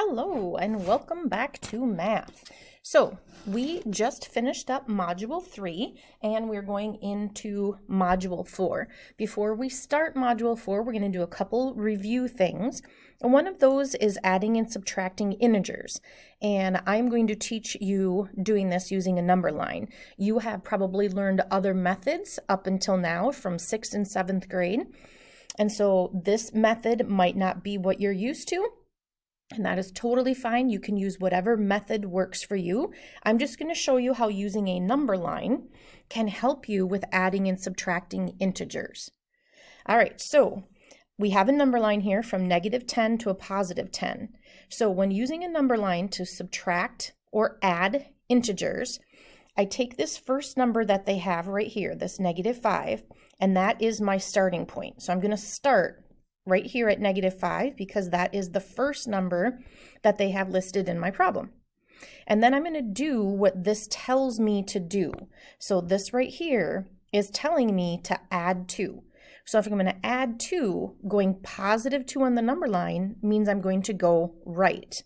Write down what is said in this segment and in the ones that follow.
Hello and welcome back to math. So we just finished up module 3 and we're going into module 4. Before we start module 4, we're going to do a couple review things. And one of those is adding and subtracting integers. And I'm going to teach you doing this using a number line. You have probably learned other methods up until now from 6th and 7th grade. And so this method might not be what you're used to. And that is totally fine. You can use whatever method works for you. I'm just going to show you how using a number line can help you with adding and subtracting integers. All right, so we have a number line here from -10 to a +10. So when using a number line to subtract or add integers, I take this first number that they have right here, this -5, and that is my starting point. So I'm going to start right here at -5 because that is the first number that they have listed in my problem. And then I'm going to do what this tells me to do. So this right here is telling me to add 2. So if I'm going to add 2, going +2 on the number line means I'm going to go right.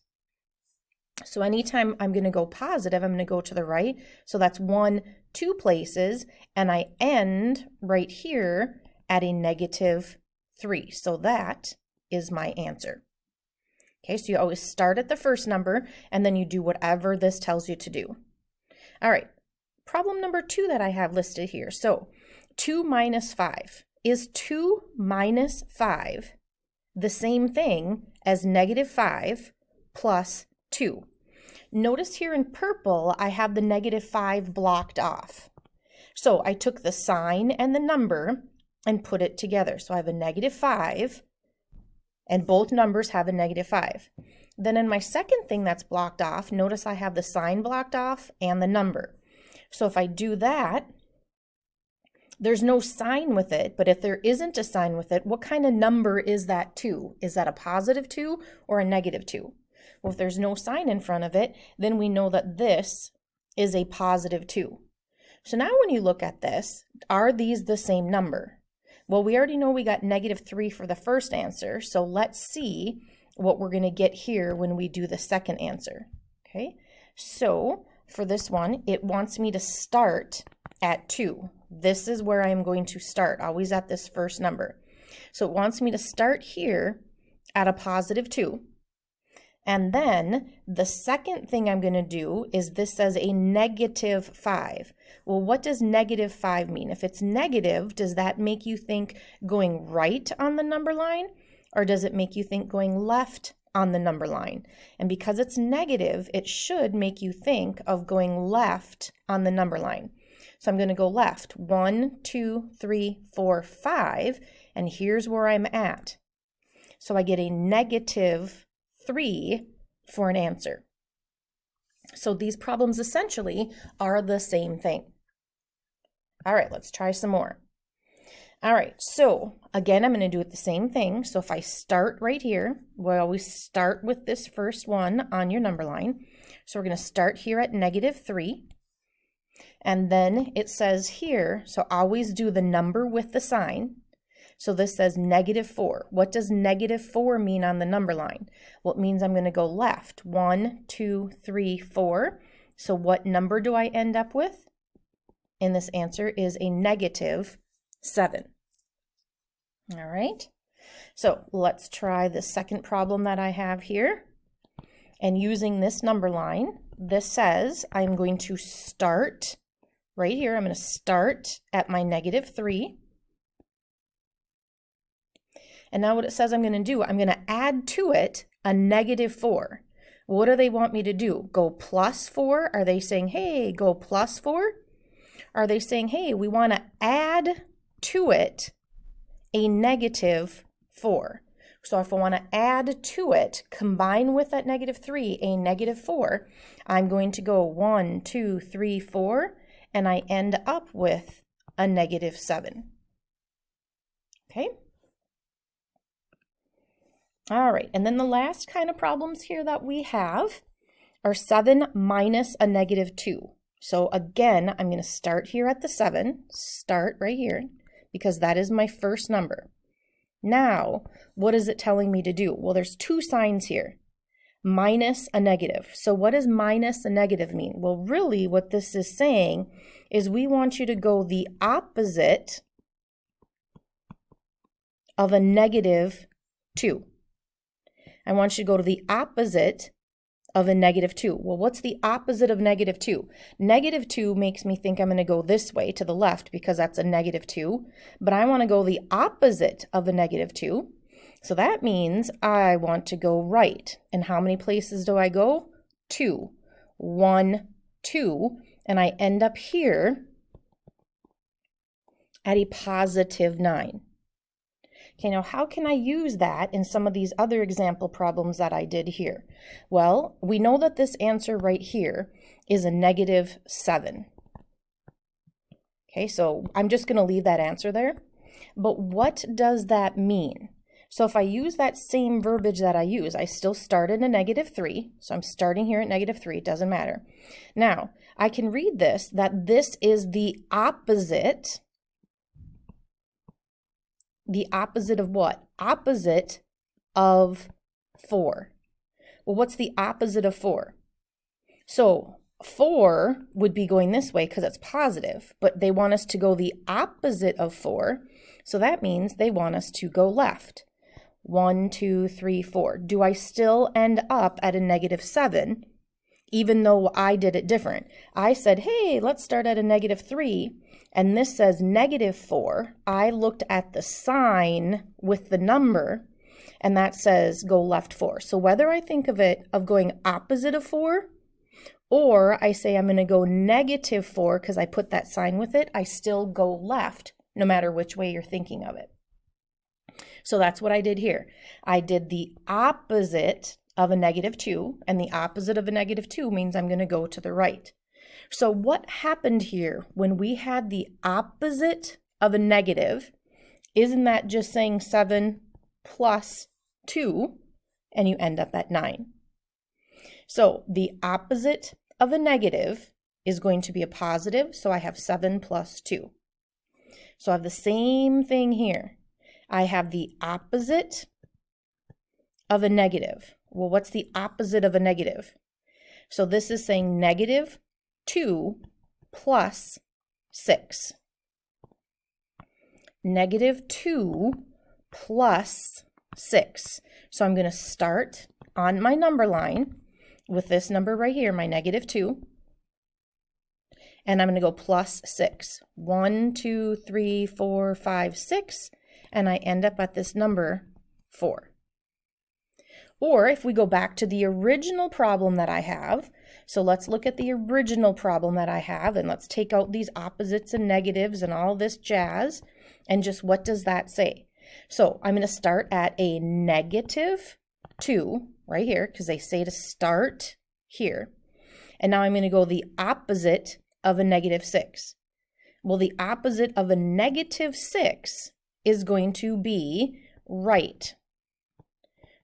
So anytime I'm going to go positive, I'm going to go to the right. So that's 1, 2 places, and I end right here at a -3. So that is my answer. Okay, so you always start at the first number and then you do whatever this tells you to do. All right, problem number 2 that I have listed here. So 2 minus 5. Is 2 minus 5 the same thing as -5 plus 2? Notice here in purple, I have the -5 blocked off. So I took the sign and the number and put it together. So I have a -5 and both numbers have a -5. Then in my second thing that's blocked off, notice I have the sign blocked off and the number. So if I do that, there's no sign with it, but if there isn't a sign with it, what kind of number is that 2? Is that a +2 or a -2? Well, if there's no sign in front of it, then we know that this is a +2. So now when you look at this, are these the same number? Well, we already know we got -3 for the first answer, so let's see what we're going to get here when we do the second answer. Okay, so for this one, it wants me to start at 2. This is where I'm going to start, always at this first number. So it wants me to start here at a +2. And then the second thing I'm going to do is this says a -5. Well, what does -5 mean? If it's negative, does that make you think going right on the number line? Or does it make you think going left on the number line? And because it's negative, it should make you think of going left on the number line. So I'm going to go left. 1, 2, 3, 4, 5. And here's where I'm at. So I get a -3 for an answer. So these problems essentially are the same thing. All right, let's try some more. All right, so again, I'm going to do it the same thing. So if I start right here, we'll always start with this first one on your number line. So we're going to start here at -3. And then it says here, so always do the number with the sign. So this says -4. What does -4 mean on the number line? Well, it means I'm going to go left. 1, 2, 3, 4. So what number do I end up with? And this answer is a -7. All right. So let's try the second problem that I have here. And using this number line, this says I'm going to start right here. I'm going to start at my -3. And now what it says I'm going to do, I'm going to add to it a -4. What do they want me to do? Go +4? Are they saying, hey, go +4? Are they saying, hey, we want to add to it a -4? So if I want to add to it, combine with that -3, a -4, I'm going to go 1, 2, 3, 4, and I end up with a -7. Okay? All right, and then the last kind of problems here that we have are 7 minus a -2. So again, I'm going to start here at the 7, start right here, because that is my first number. Now, what is it telling me to do? Well, there's 2 signs here. minus a negative. So what does minus a negative mean? Well, really what this is saying is we want you to go the opposite of a negative 2. I want you to go to the opposite of a negative 2. Well, what's the opposite of negative 2? Negative 2 makes me think I'm going to go this way to the left because that's a negative 2, but I want to go the opposite of a negative 2. So that means I want to go right. And how many places do I go? 2. 1, 2, and I end up here at a positive 9. Okay, now how can I use that in some of these other example problems that I did here? Well, we know that this answer right here is a negative 7. Okay, so I'm just going to leave that answer there. But what does that mean? So if I use that same verbiage that I use, I still start at a negative 3. So I'm starting here at negative 3. It doesn't matter. Now, I can read this, that this is the opposite. The opposite of what? Opposite of 4. Well, what's the opposite of 4? So 4 would be going this way because it's positive, but they want us to go the opposite of 4. So that means they want us to go left. 1, 2, 3, 4. Do I still end up at a negative 7, even though I did it different? I said, hey, let's start at a negative 3. And this says negative 4. I looked at the sign with the number, and that says go left 4. So whether I think of it of going opposite of 4, or I say I'm going to go negative 4 because I put that sign with it, I still go left, no matter which way you're thinking of it. So that's what I did here. I did the opposite of a negative 2, and the opposite of a negative 2 means I'm going to go to the right. So what happened here when we had the opposite of a negative? Isn't that just saying 7 plus 2, and you end up at 9? So the opposite of a negative is going to be a positive, so I have 7 plus 2. So I have the same thing here. I have the opposite of a negative. Well, what's the opposite of a negative? So this is saying negative 2 plus 6. Negative 2 plus 6. So I'm going to start on my number line with this number right here, my negative 2. And I'm going to go plus 6. 1, 2, 3, 4, 5, 6. And I end up at this number 4. Or if we go back to the original problem that I have, so let's look at the original problem that I have, and let's take out these opposites and negatives and all this jazz, and just what does that say? So I'm going to start at a negative 2 right here, because they say to start here. And now I'm going to go the opposite of a negative 6. Well, the opposite of a negative 6 is going to be right.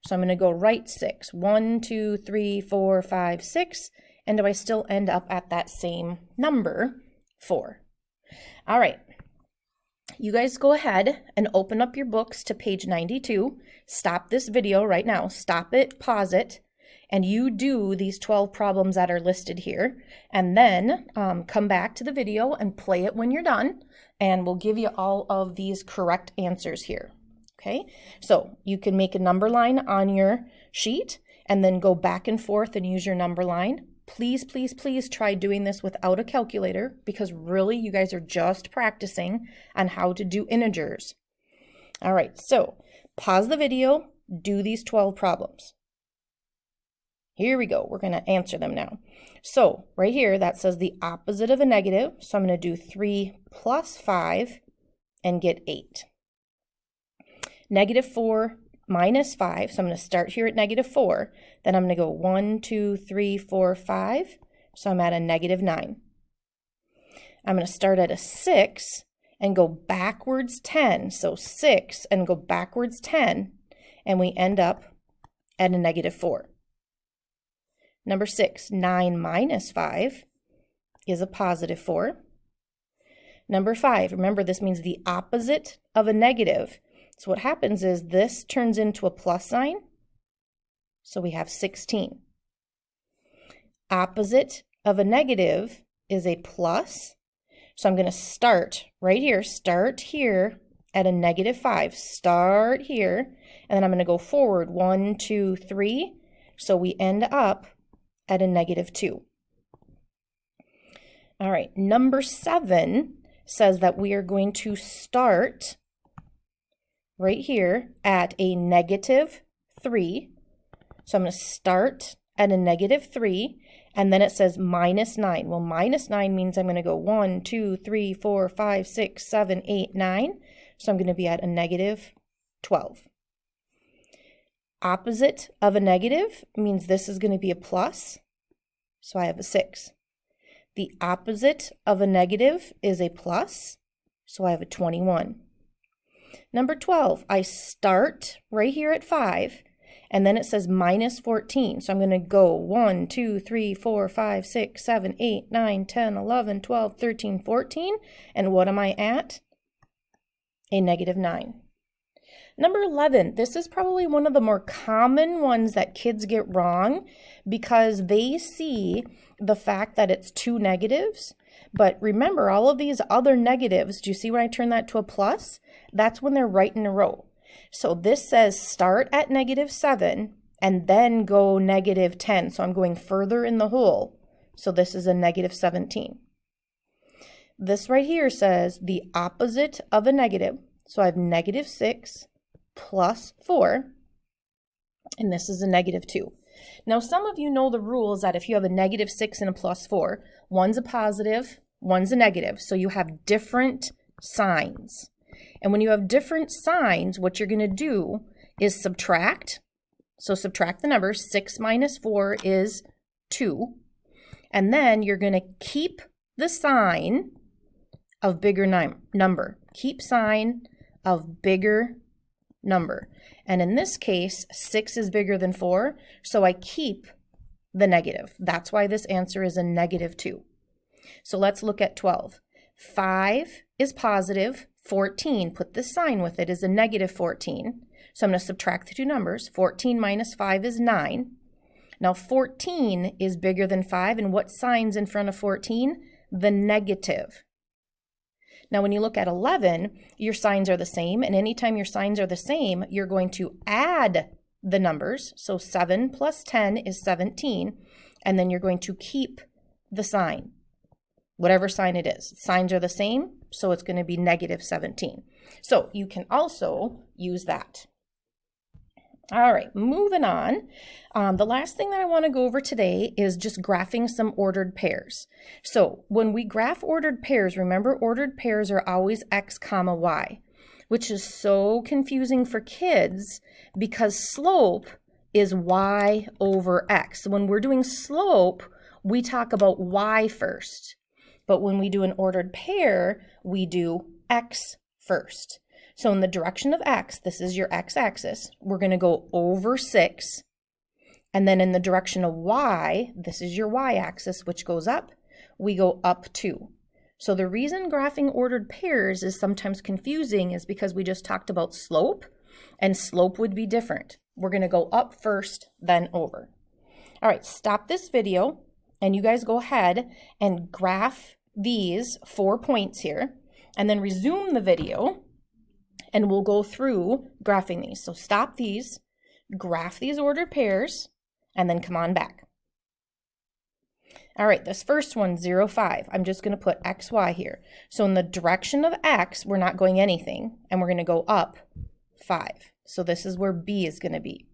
So I'm going to go right 6. 1, 2, 3, 4, 5, 6. And do I still end up at that same number, 4? All right. You guys go ahead and open up your books to page 92. Stop this video right now. Stop it, pause it, and you do these 12 problems that are listed here. And then come back to the video and play it when you're done. And we'll give you all of these correct answers here. Okay, so you can make a number line on your sheet and then go back and forth and use your number line. Please, please, please try doing this without a calculator, because really you guys are just practicing on how to do integers. All right, so pause the video, do these 12 problems. Here we go. We're going to answer them now. So right here, that says the opposite of a negative. So I'm going to do 3 plus 5 and get 8. Negative 4 minus 5, so I'm going to start here at negative 4. Then I'm going to go 1, 2, 3, 4, 5, so I'm at a negative 9. I'm going to start at a 6 and go backwards 10, so 6 and go backwards 10, and we end up at a negative 4. Number 6, 9 minus 5 is a positive 4. Number 5, remember this means the opposite of a negative. So what happens is this turns into a plus sign. So we have 16. Opposite of a negative is a plus. So I'm going to start right here, start here at a -5, start here, and then I'm going to go forward 1, 2, 3. So we end up at a -2. All right, number 7 says that we are going to start right here at a -3. So I'm going to start at a -3, and then it says -9. Well, -9 means I'm going to go 1, 2, 3, 4, 5, 6, 7, 8, 9. So I'm going to be at a -12. Opposite of a negative means this is going to be a plus. So I have a 6. The opposite of a negative is a plus. So I have a 21. Number 12, I start right here at 5. And then it says -14. So I'm going to go 1, 2, 3, 4, 5, 6, 7, 8, 9, 10, 11, 12, 13, 14. And what am I at? A -9. Number 11, this is probably one of the more common ones that kids get wrong because they see the fact that it's 2 negatives. But remember, all of these other negatives, do you see when I turn that to a plus? That's when they're right in a row. So this says start at -7 and then go -10. So I'm going further in the hole. So this is a -17. This right here says the opposite of a negative. So I have -6 plus 4, and this is a -2. Now, some of you know the rules that if you have a -6 and a +4, one's a positive, one's a negative. So you have different signs. And when you have different signs, what you're going to do is subtract. So subtract the numbers. 6 minus 4 is 2. And then you're going to keep the sign of bigger number. Keep sign of bigger number. And in this case, 6 is bigger than 4, so I keep the negative. That's why this answer is a -2. So let's look at 12. 5 is positive. 14, put the sign with it, is a -14. So I'm going to subtract the two numbers. 14 minus 5 is 9. Now 14 is bigger than 5, and what sign's in front of 14? The negative. Now when you look at 11, your signs are the same, and anytime your signs are the same, you're going to add the numbers. So 7 plus 10 is 17, and then you're going to keep the sign, whatever sign it is. Signs are the same, so it's going to be -17. So you can also use that. All right, moving on. The last thing that I want to go over today is just graphing some ordered pairs. So when we graph ordered pairs, remember ordered pairs are always x comma y, which is so confusing for kids because slope is y over x. So when we're doing slope, we talk about y first. But when we do an ordered pair, we do x first. So in the direction of x, this is your x-axis, we're going to go over 6. And then in the direction of y, this is your y-axis, which goes up, we go up 2. So the reason graphing ordered pairs is sometimes confusing is because we just talked about slope, and slope would be different. We're going to go up first, then over. All right, stop this video, and you guys go ahead and graph these 4 points here, and then resume the video, and we'll go through graphing these. So stop these, graph these ordered pairs, and then come on back. All right, this first one, 0, 5. I'm just going to put x, y here. So in the direction of x, we're not going anything, and we're going to go up 5. So this is where B is going to be.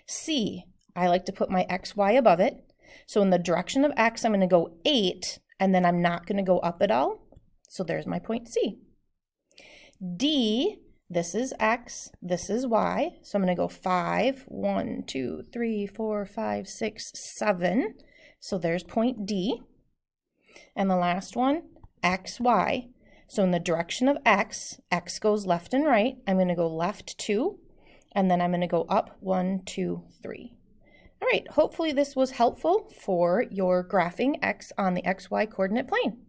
C, I like to put my x, y above it. So in the direction of x, I'm going to go 8, and then I'm not going to go up at all. So there's my point C. D, this is x, this is y. So I'm going to go 5, 1, 2, 3, 4, 5, 6, 7. So there's point D. And the last one, x, y. So in the direction of x, x goes left and right. I'm going to go left 2, and then I'm going to go up 1, 2, 3. All right, hopefully this was helpful for your graphing x on the xy coordinate plane.